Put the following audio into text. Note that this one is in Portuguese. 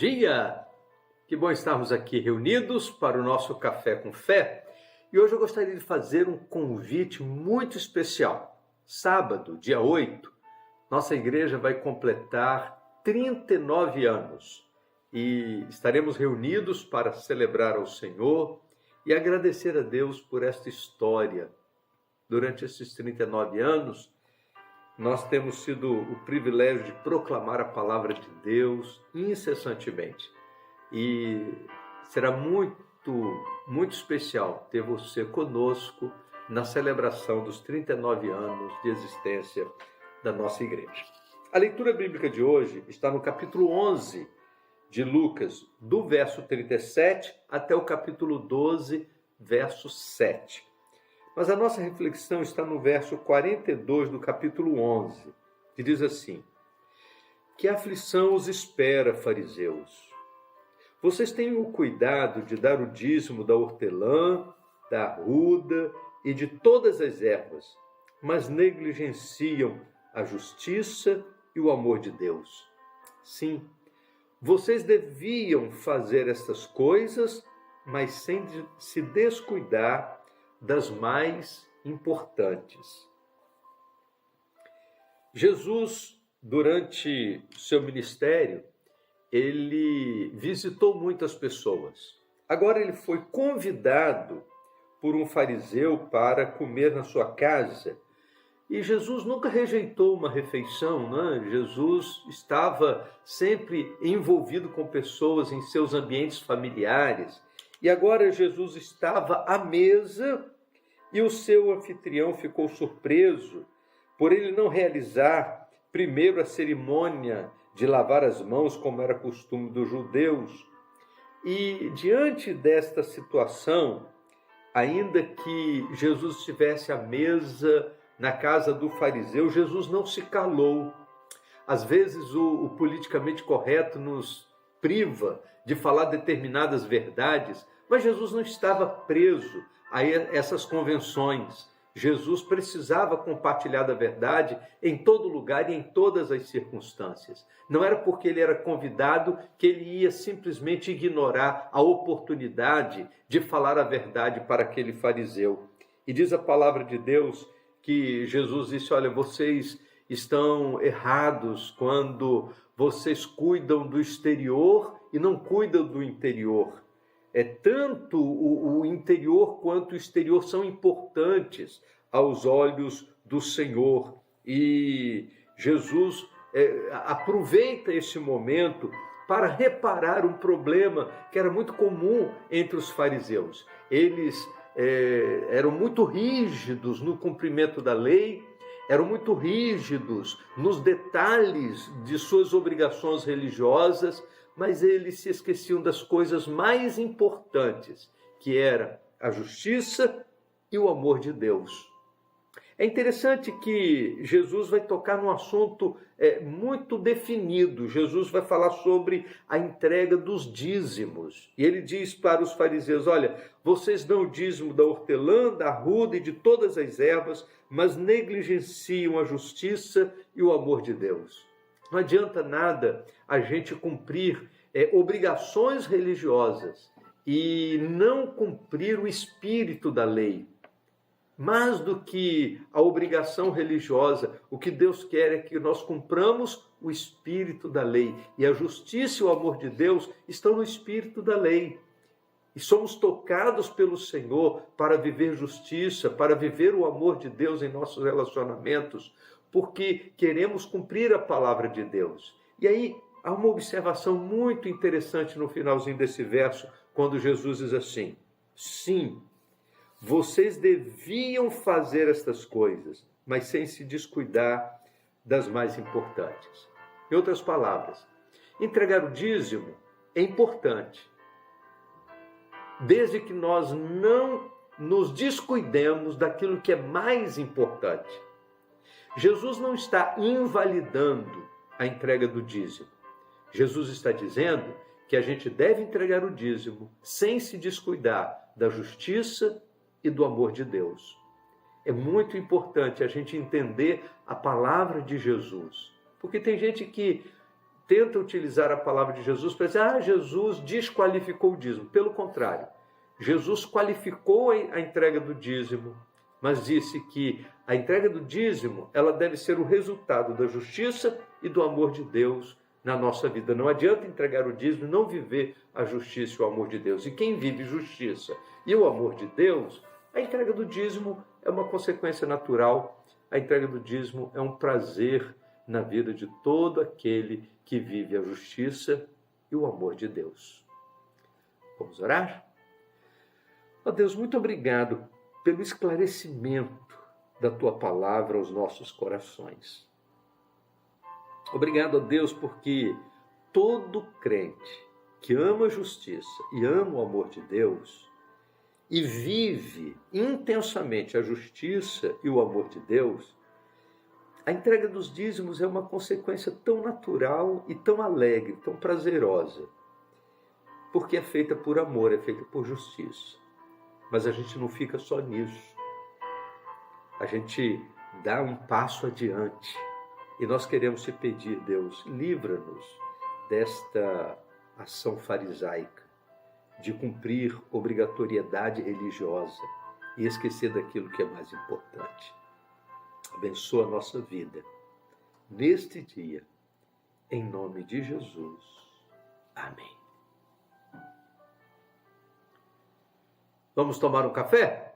dia! Que bom estarmos aqui reunidos para o nosso Café com Fé. E hoje eu gostaria de fazer um convite muito especial. Sábado, dia 8, nossa igreja vai completar 39 anos e estaremos reunidos para celebrar ao Senhor e agradecer a Deus por esta história. Durante esses 39 anos, nós temos tido o privilégio de proclamar a palavra de Deus incessantemente. E será muito especial ter você conosco na celebração dos 39 anos de existência da nossa igreja. A leitura bíblica de hoje está no capítulo 11 de Lucas, do verso 37 até o capítulo 12, verso 7. Mas a nossa reflexão está no verso 42 do capítulo 11, que diz assim: Que aflição os espera, fariseus! Vocês têm o cuidado de dar o dízimo da hortelã, da arruda e de todas as ervas, mas negligenciam a justiça e o amor de Deus. Sim, vocês deviam fazer estas coisas, mas sem se descuidar das mais importantes. Jesus, durante seu ministério, ele visitou muitas pessoas. Agora ele foi convidado por um fariseu para comer na sua casa. E Jesus nunca rejeitou uma refeição, né? Jesus estava sempre envolvido com pessoas em seus ambientes familiares. E agora Jesus estava à mesa e o seu anfitrião ficou surpreso por ele não realizar primeiro a cerimônia de lavar as mãos, como era costume dos judeus. E diante desta situação, ainda que Jesus estivesse à mesa na casa do fariseu, Jesus não se calou. Às vezes o politicamente correto nos priva de falar determinadas verdades, mas Jesus não estava preso a essas convenções. Jesus precisava compartilhar da verdade em todo lugar e em todas as circunstâncias. Não era porque ele era convidado que ele ia simplesmente ignorar a oportunidade de falar a verdade para aquele fariseu. E diz a palavra de Deus que Jesus disse: olha, vocês estão errados quando vocês cuidam do exterior e não cuidam do interior. Tanto o interior quanto o exterior são importantes aos olhos do Senhor. E Jesus aproveita esse momento para reparar um problema que era muito comum entre os fariseus. Eles eram muito rígidos no cumprimento da lei, eram muito rígidos nos detalhes de suas obrigações religiosas, mas eles se esqueciam das coisas mais importantes, que era a justiça e o amor de Deus. É interessante que Jesus vai tocar num assunto muito definido. Jesus vai falar sobre a entrega dos dízimos. E ele diz para os fariseus: olha, vocês dão o dízimo da hortelã, da arruda e de todas as ervas, mas negligenciam a justiça e o amor de Deus. Não adianta nada a gente cumprir obrigações religiosas e não cumprir o espírito da lei. Mais do que a obrigação religiosa, o que Deus quer é que nós cumpramos o espírito da lei. E a justiça e o amor de Deus estão no espírito da lei. E somos tocados pelo Senhor para viver justiça, para viver o amor de Deus em nossos relacionamentos, porque queremos cumprir a palavra de Deus. E aí há uma observação muito interessante no finalzinho desse verso, quando Jesus diz assim: sim, vocês deviam fazer estas coisas, mas sem se descuidar das mais importantes. Em outras palavras, entregar o dízimo é importante, desde que nós não nos descuidemos daquilo que é mais importante. Jesus não está invalidando a entrega do dízimo. Jesus está dizendo que a gente deve entregar o dízimo sem se descuidar da justiça e do amor de Deus. É muito importante a gente entender a palavra de Jesus, porque tem gente que tenta utilizar a palavra de Jesus para dizer, Jesus desqualificou o dízimo. Pelo contrário, Jesus qualificou a entrega do dízimo, mas disse que a entrega do dízimo, ela deve ser o resultado da justiça e do amor de Deus na nossa vida. Não adianta entregar o dízimo e não viver a justiça e o amor de Deus. E quem vive justiça e o amor de Deus, a entrega do dízimo é uma consequência natural. A entrega do dízimo é um prazer na vida de todo aquele que vive a justiça e o amor de Deus. Vamos orar? Ó Deus, muito obrigado pelo esclarecimento da Tua palavra aos nossos corações. Obrigado, ó Deus, porque todo crente que ama a justiça e ama o amor de Deus e vive intensamente a justiça e o amor de Deus, a entrega dos dízimos é uma consequência tão natural e tão alegre, tão prazerosa, porque é feita por amor, é feita por justiça. Mas a gente não fica só nisso. A gente dá um passo adiante. E nós queremos te pedir, Deus, livra-nos desta ação farisaica, de cumprir obrigatoriedade religiosa e esquecer daquilo que é mais importante. Abençoa a nossa vida neste dia, em nome de Jesus. Amém. Vamos tomar um café?